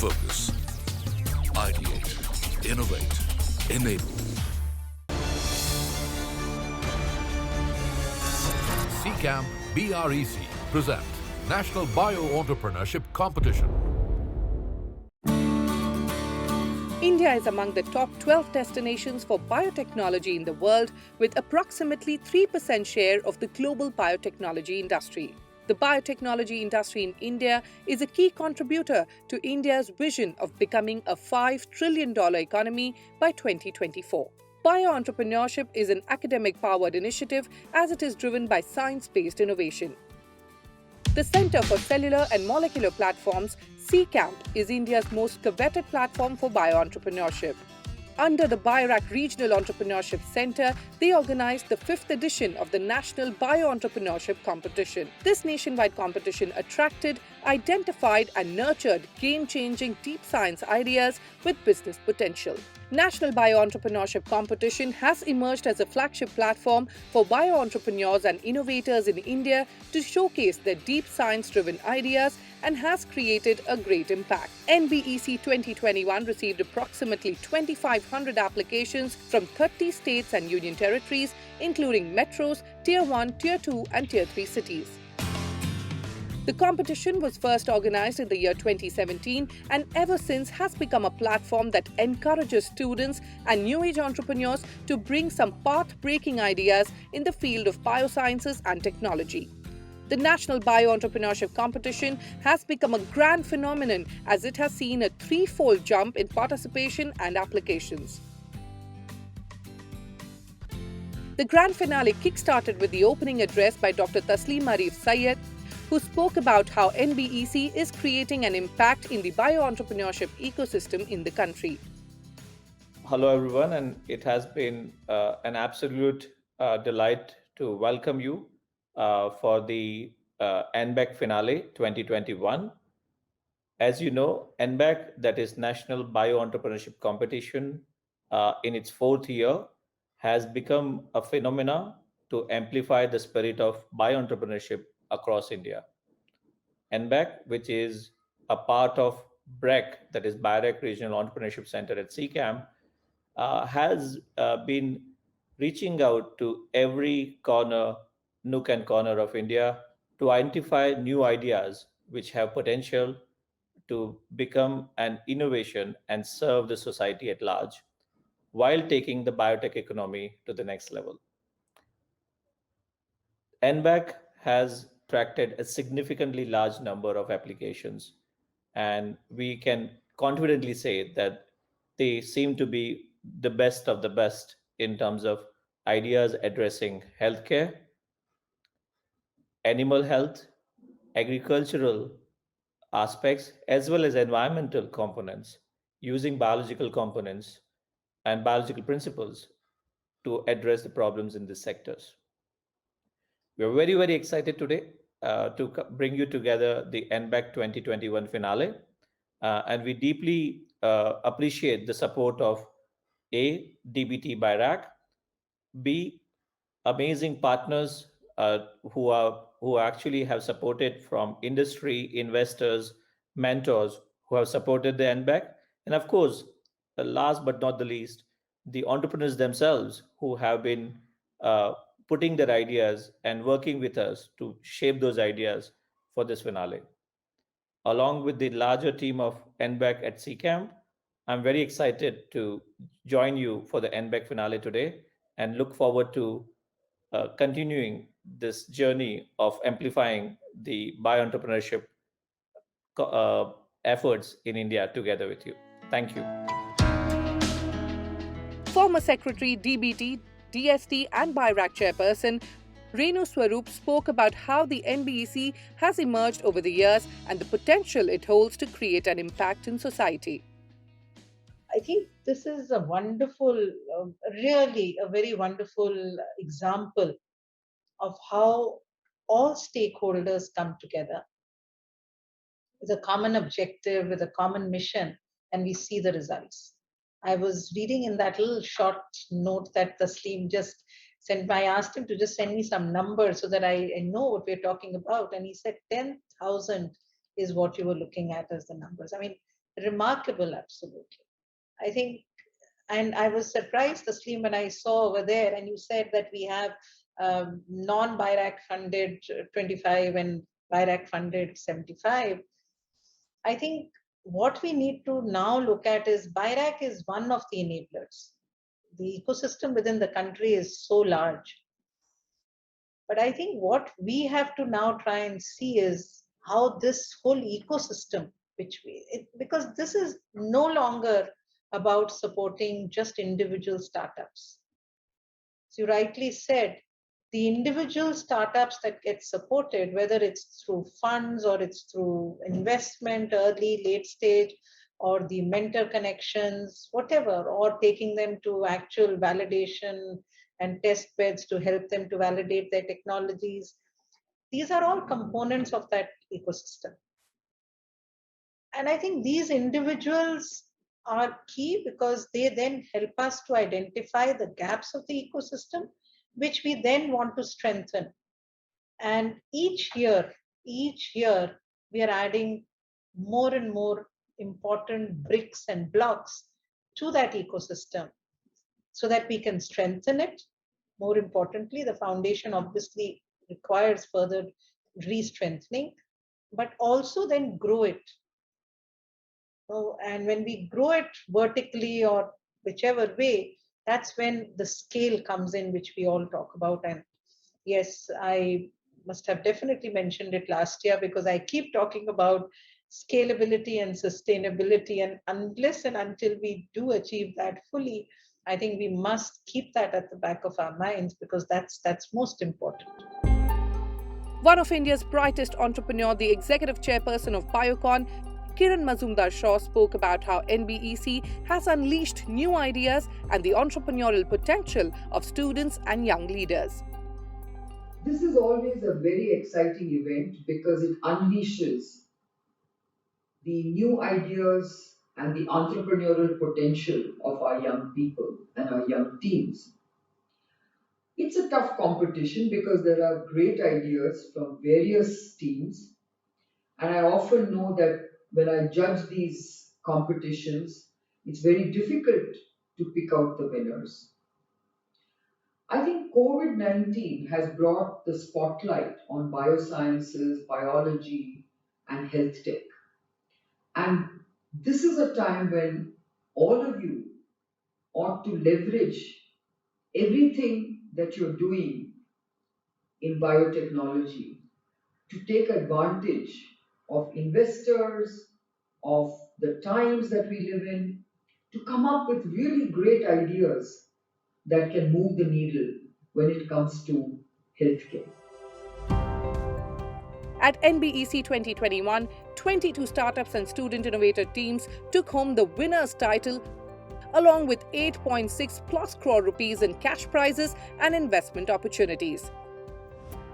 focus. Ideate, innovate, enable. C-CAMP BREC present National Bio-Entrepreneurship Competition. India is among the top 12 destinations for biotechnology in the world, with approximately 3% share of the global biotechnology industry. The biotechnology industry in India is a key contributor to India's vision of becoming a $5 trillion economy by 2024. Bio-entrepreneurship is an academic-powered initiative as it is driven by science-based innovation. The Centre for Cellular and Molecular Platforms, C-CAMP, is India's most coveted platform for bio-entrepreneurship. Under the BIRAC Regional Entrepreneurship Centre, they organised the 5th edition of the National Bio-Entrepreneurship Competition. This nationwide competition attracted, identified and nurtured game-changing deep science ideas with business potential. National Bio-Entrepreneurship Competition has emerged as a flagship platform for bio-entrepreneurs and innovators in India to showcase their deep science-driven ideas and has created a great impact. NBEC 2021 received approximately 2,500 applications from 30 states and union territories, including metros, Tier 1, Tier 2 and Tier 3 cities. The competition was first organized in the year 2017 and ever since has become a platform that encourages students and new age entrepreneurs to bring some path-breaking ideas in the field of biosciences and technology. The National Bio-Entrepreneurship Competition has become a grand phenomenon as it has seen a threefold jump in participation and applications. The grand finale kick-started with the opening address by Dr. Taslim Arif Syed, who spoke about how NBEC is creating an impact in the bio-entrepreneurship ecosystem in the country. Hello everyone, and it has been an absolute delight to welcome you for the NBEC Finale 2021. As you know, NBEC, that is National Bio-Entrepreneurship Competition, in its 4th year, has become a phenomena to amplify the spirit of bio-entrepreneurship across India. NBEC, which is a part of BREC, that is BIRAC Regional Entrepreneurship Center at C-CAMP, has been reaching out to every corner, nook and corner of India to identify new ideas which have potential to become an innovation and serve the society at large, while taking the biotech economy to the next level. NBEC has attracted a significantly large number of applications, and we can confidently say that they seem to be the best of the best in terms of ideas addressing healthcare, animal health, agricultural aspects, as well as environmental components, using biological components and biological principles to address the problems in these sectors. We are very, very excited today to bring you together the NBEC 2021 finale. And we deeply appreciate the support of A, DBT BIRAC, B, amazing partners who actually have supported from industry, investors, mentors who have supported the NBEC, and of course, last but not the least, the entrepreneurs themselves who have been putting their ideas and working with us to shape those ideas for this finale. Along with the larger team of NBEC at C-CAMP, I'm very excited to join you for the NBEC finale today and look forward to continuing this journey of amplifying the bio-entrepreneurship efforts in India together with you. Thank you. Former Secretary DBT, DST and BIRAC Chairperson Renu Swarup spoke about how the NBEC has emerged over the years and the potential it holds to create an impact in society. I think this is a wonderful, really a very wonderful example of how all stakeholders come together with a common objective, with a common mission, and we see the results. I was reading in that little short note that Taslim just sent. I asked him to just send me some numbers so that I know what we're talking about. And he said 10,000 is what you were looking at as the numbers. I mean, remarkable, absolutely. I think, and I was surprised, Tasleem, when I saw over there, and you said that we have non-BIRAC funded 25 and BIRAC funded 75. I think what we need to now look at is BIRAC is one of the enablers. The ecosystem within the country is so large. But I think what we have to now try and see is how this whole ecosystem, because this is no longer about supporting just individual startups. As you rightly said, the individual startups that get supported, whether it's through funds or it's through investment, early, late stage, or the mentor connections, whatever, or taking them to actual validation and test beds to help them to validate their technologies. These are all components of that ecosystem. And I think these individuals are key because they then help us to identify the gaps of the ecosystem, which we then want to strengthen. And each year, we are adding more and more important bricks and blocks to that ecosystem so that we can strengthen it. More importantly, the foundation obviously requires further re-strengthening, but also then grow it. So, and when we grow it vertically or whichever way, that's when the scale comes in, which we all talk about. And yes, I must have definitely mentioned it last year because I keep talking about scalability and sustainability. And unless and until we do achieve that fully, I think we must keep that at the back of our minds because that's most important. One of India's brightest entrepreneur, the executive chairperson of Biocon, Kiran Mazumdar-Shaw, spoke about how NBEC has unleashed new ideas and the entrepreneurial potential of students and young leaders. This is always a very exciting event because it unleashes the new ideas and the entrepreneurial potential of our young people and our young teams. It's a tough competition because there are great ideas from various teams, and I often know that when I judge these competitions, it's very difficult to pick out the winners. I think COVID 19 has brought the spotlight on biosciences, biology, and health tech. And this is a time when all of you ought to leverage everything that you're doing in biotechnology to take advantage of investors, of the times that we live in, to come up with really great ideas that can move the needle when it comes to healthcare. At NBEC 2021, 22 startups and student innovator teams took home the winner's title along with 8.6 plus crore rupees in cash prizes and investment opportunities.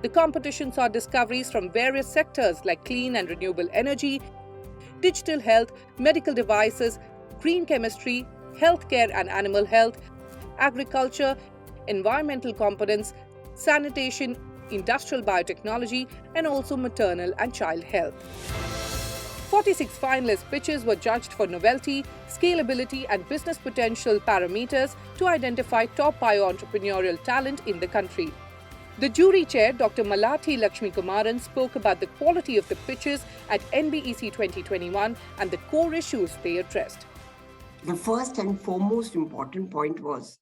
The competition saw discoveries from various sectors like clean and renewable energy, digital health, medical devices, green chemistry, healthcare and animal health, agriculture, environmental components, sanitation, industrial biotechnology, and also maternal and child health. 46 finalist pitches were judged for novelty, scalability, and business potential parameters to identify top bio-entrepreneurial talent in the country. The jury chair, Dr. Malathi Lakshmi Kumaran, spoke about the quality of the pitches at NBEC 2021 and the core issues they addressed. The first and foremost important point was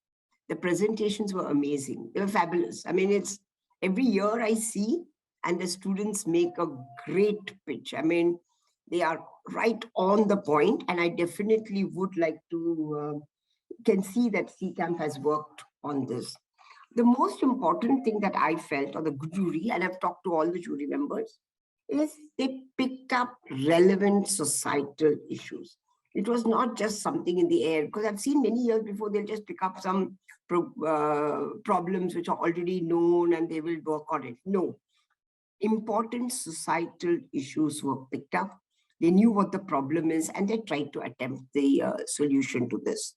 the presentations were amazing. They were fabulous. I mean, it's every year I see, and the students make a great pitch. I mean, they are right on the point, and I definitely would like to can see that C-CAMP has worked on this. The most important thing that I felt, or the jury, and I've talked to all the jury members, is they picked up relevant societal issues. It was not just something in the air, because I've seen many years before, they'll just pick up some problems which are already known and they will work on it. No. Important societal issues were picked up. They knew what the problem is and they tried to attempt the solution to this.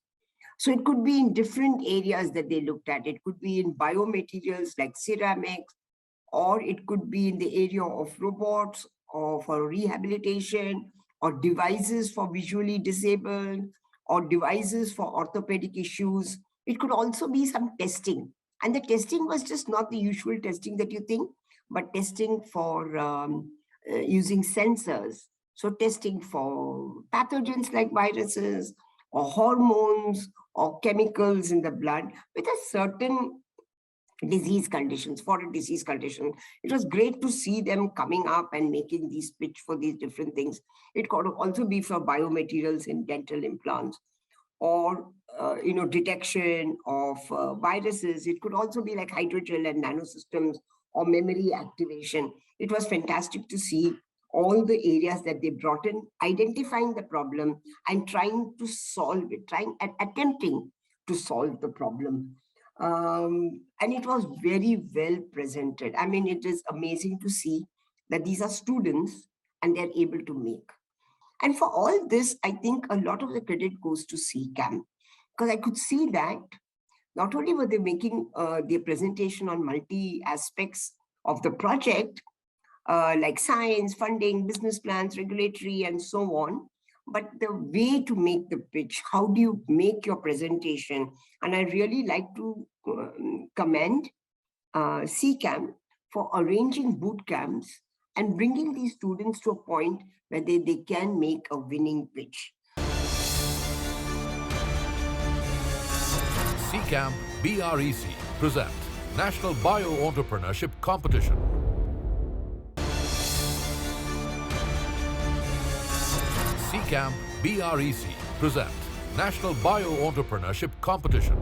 So it could be in different areas that they looked at. It could be in biomaterials like ceramics, or it could be in the area of robots or for rehabilitation, or devices for visually disabled, or devices for orthopedic issues. It could also be some testing. And the testing was just not the usual testing that you think, but testing for using sensors. So testing for pathogens like viruses or hormones or chemicals in the blood with a certain disease conditions, for a disease condition. It was great to see them coming up and making these pitch for these different things. It could also be for biomaterials in dental implants, or detection of viruses. It could also be like hydrogel and nanosystems or memory activation. It was fantastic to see all the areas that they brought in, identifying the problem and trying to solve it, attempting to solve the problem. And it was very well presented. I mean, it is amazing to see that these are students and they're able to make. And for all this, I think a lot of the credit goes to C-CAMP, because I could see that not only were they making their presentation on multi aspects of the project, like science, funding, business plans, regulatory, and so on, but the way to make the pitch, how do you make your presentation? And I really like to commend C-CAMP for arranging boot camps and bringing these students to a point where they can make a winning pitch. C-CAMP BREC present National Bio Entrepreneurship Competition. C-CAMP BREC present National Bio Entrepreneurship Competition.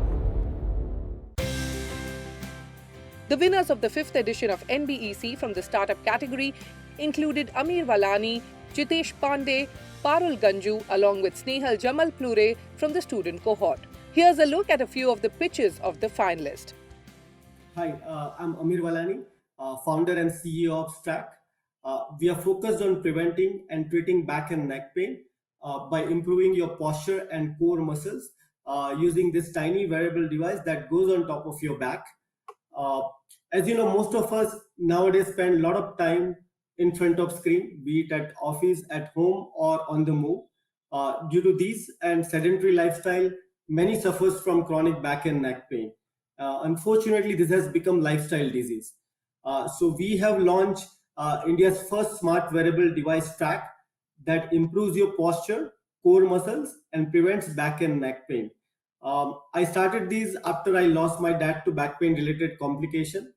The winners of the 5th edition of NBEC from the startup category included Amir Walani, Jitesh Pandey, Parul Ganju, along with Snehal Jamal Plure from the student cohort. Here's a look at a few of the pitches of the finalists. Hi, I'm Amir Walani, founder and CEO of Stack. We are focused on preventing and treating back and neck pain by improving your posture and core muscles using this tiny wearable device that goes on top of your back. As you know, most of us nowadays spend a lot of time in front of screen, be it at office, at home, or on the move. Due to these and sedentary lifestyle, many suffers from chronic back and neck pain. Unfortunately, this has become lifestyle disease. So we have launched India's first smart wearable device Track that improves your posture, core muscles, and prevents back and neck pain. I started these after I lost my dad to back pain related complication.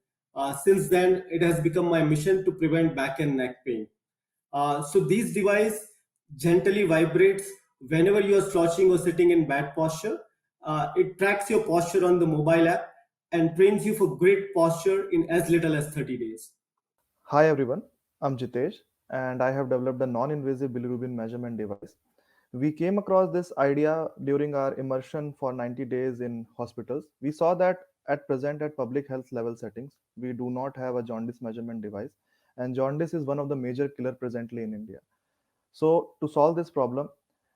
Since then, it has become my mission to prevent back and neck pain. So this device gently vibrates whenever you are slouching or sitting in bad posture. It tracks your posture on the mobile app and trains you for great posture in as little as 30 days. Hi everyone, I'm Jitesh and I have developed a non-invasive bilirubin measurement device. We came across this idea during our immersion for 90 days in hospitals. We saw that at present at public health level settings, we do not have a jaundice measurement device, and jaundice is one of the major killer presently in India. So to solve this problem,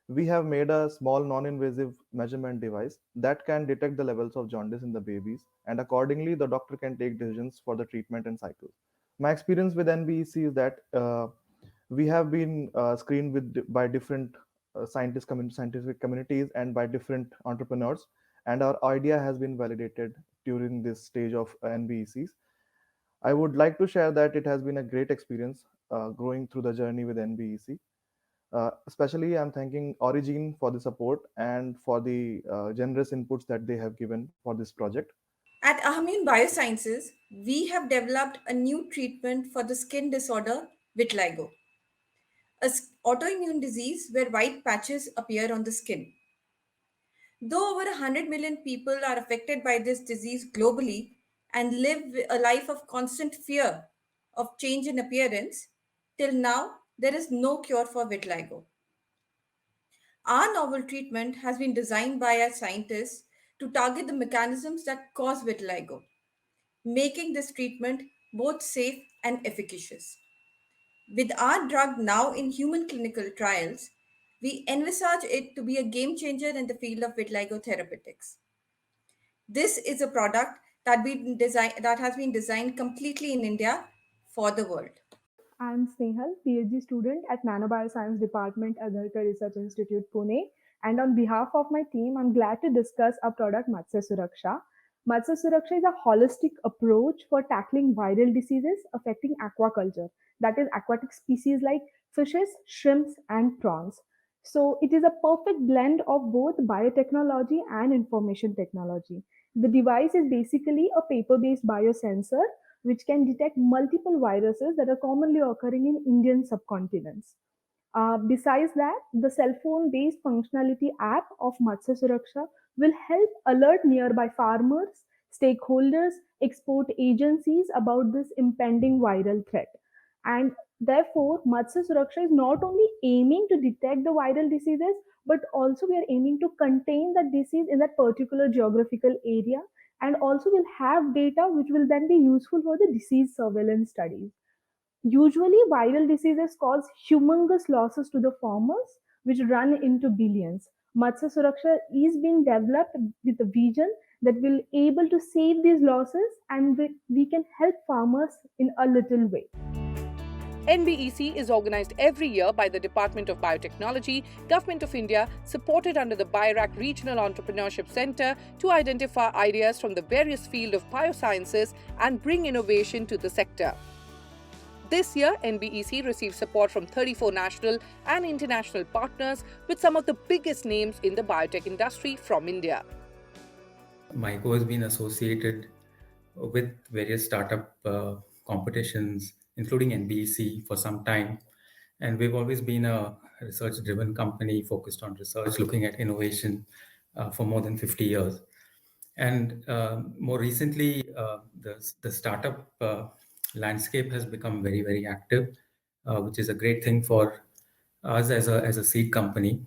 we have made a small non-invasive measurement device that can detect the levels of jaundice in the babies, and accordingly the doctor can take decisions for the treatment and cycle. My experience with NBEC is that we have been screened by different scientific communities and by different entrepreneurs, and our idea has been validated during this stage of NBECs. I would like to share that it has been a great experience growing through the journey with NBEC. Especially, I'm thanking Origin for the support and for the generous inputs that they have given for this project. At Ahmeen Biosciences, we have developed a new treatment for the skin disorder vitiligo, autoimmune disease where white patches appear on the skin. Though over 100 million people are affected by this disease globally and live a life of constant fear of change in appearance, till now there is no cure for vitiligo. Our novel treatment has been designed by our scientists to target the mechanisms that cause vitiligo, making this treatment both safe and efficacious. With our drug now in human clinical trials, we envisage it to be a game changer in the field of vitiligo therapeutics. This is a product that has been designed completely in India for the world. I'm Snehal, PhD student at Nanobioscience Department, Agarkar Research Institute, Pune. And on behalf of my team, I'm glad to discuss our product Matsya Suraksha. Matsya Suraksha is a holistic approach for tackling viral diseases affecting aquaculture, that is, aquatic species like fishes, shrimps, and prawns. So it is a perfect blend of both biotechnology and information technology. The device is basically a paper based biosensor which can detect multiple viruses that are commonly occurring in Indian subcontinents. Besides that, the cell phone based functionality app of Matsya Suraksha will help alert nearby farmers, stakeholders, export agencies about this impending viral threat. And therefore, Matsya Suraksha is not only aiming to detect the viral diseases, but also we are aiming to contain the disease in that particular geographical area, and also will have data which will then be useful for the disease surveillance studies. Usually, viral diseases cause humongous losses to the farmers, which run into billions. Matsya Suraksha is being developed with a vision that will able to save these losses, and we can help farmers in a little way. NBEC is organized every year by the Department of Biotechnology, Government of India, supported under the BIRAC Regional Entrepreneurship Center to identify ideas from the various fields of biosciences and bring innovation to the sector. This year, NBEC received support from 34 national and international partners with some of the biggest names in the biotech industry from India. MICO has been associated with various startup competitions, including NBEC, for some time. And we've always been a research-driven company focused on research, looking at innovation for more than 50 years. And more recently, the startup landscape has become very, very active, which is a great thing for us as a seed company,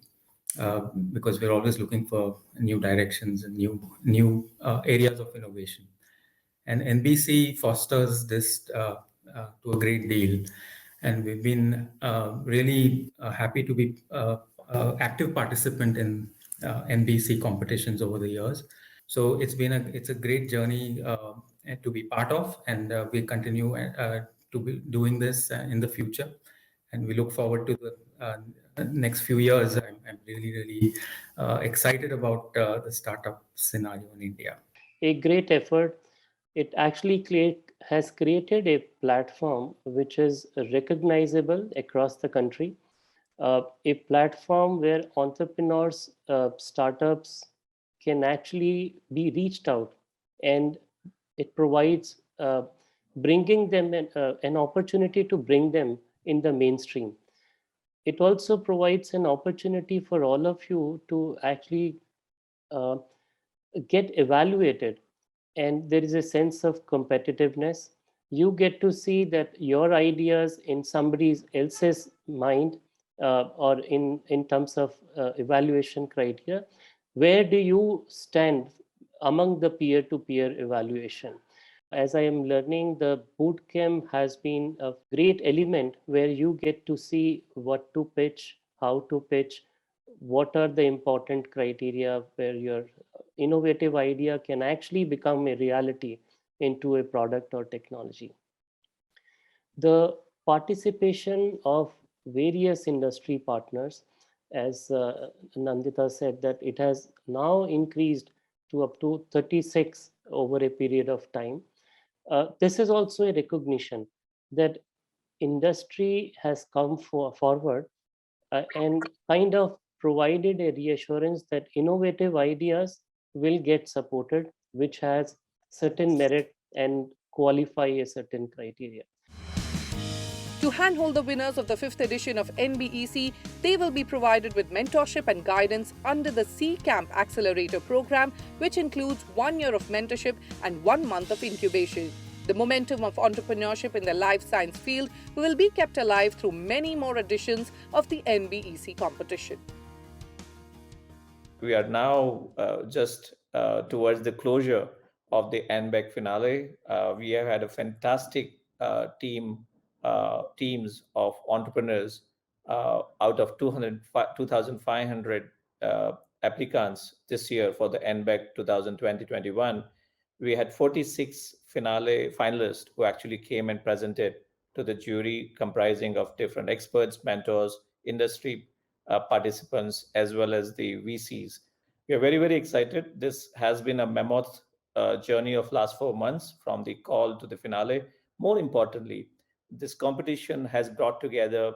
because we're always looking for new directions and new areas of innovation. And NBC fosters this to a great deal. And we've been really happy to be active participant in NBC competitions over the years. So it's a great journey to be part of, and we continue to be doing this in the future. And we look forward to the next few years. I'm really excited about the startup scenario in India. A great effort. It actually has created a platform which is recognizable across the country. A platform where entrepreneurs, startups can actually be reached out, and it provides bringing them an opportunity to bring them in the mainstream. It also provides an opportunity for all of you to actually get evaluated, and there is a sense of competitiveness. You get to see that your ideas in somebody else's mind, or in terms of evaluation criteria, where do you stand among the peer-to-peer evaluation. As I am learning, the boot camp has been a great element where you get to see what to pitch, how to pitch, what are the important criteria where your innovative idea can actually become a reality into a product or technology. The participation of various industry partners, as Nandita said, that it has now increased to up to 36 over a period of time. This is also a recognition that industry has come forward and kind of provided a reassurance that innovative ideas will get supported, which has certain merit and qualify a certain criteria. To handhold the winners of the 5th edition of NBEC, they will be provided with mentorship and guidance under the C-CAMP Accelerator program, which includes 1 year of mentorship and 1 month of incubation. The momentum of entrepreneurship in the life science field will be kept alive through many more editions of the NBEC competition. We are now just towards the closure of the NBEC finale. We have had a fantastic teams of entrepreneurs out of 2,500 applicants this year for the NBEC 2020-21. We had 46 finalists who actually came and presented to the jury comprising of different experts, mentors, industry participants, as well as the VCs. We are very, very excited. This has been a mammoth journey of last 4 months from the call to the finale. More importantly, this competition has brought together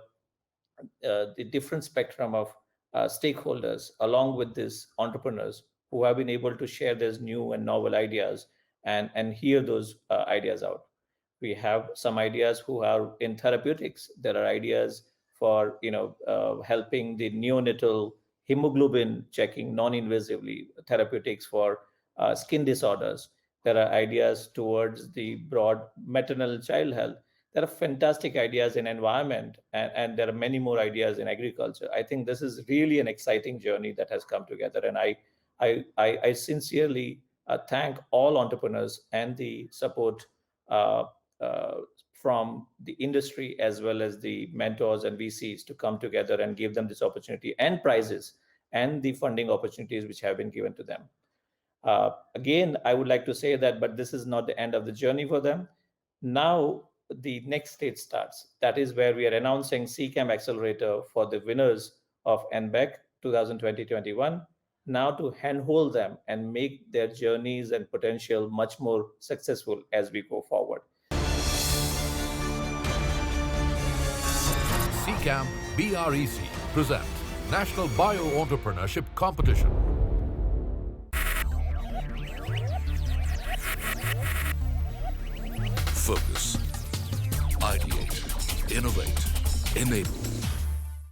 the different spectrum of stakeholders along with these entrepreneurs who have been able to share their new and novel ideas and hear those ideas out. We have some ideas who are in therapeutics. There are ideas for helping the neonatal hemoglobin checking non-invasively, therapeutics for skin disorders. There are ideas towards the broad maternal child health. There are fantastic ideas in environment, and there are many more ideas in agriculture. I think this is really an exciting journey that has come together, and I sincerely thank all entrepreneurs and the support uh, uh, from the industry as well as the mentors and VCs to come together and give them this opportunity and prizes and the funding opportunities which have been given to them. Again, I would like to say that, but this is not the end of the journey for them. Now, the next stage starts. That is where we are announcing C-CAMP Accelerator for the winners of NBEC 2020-21, now to handhold them and make their journeys and potential much more successful as we go forward. C-CAMP BREC present National Bio Entrepreneurship Competition. Focus, ideate, innovate, enable.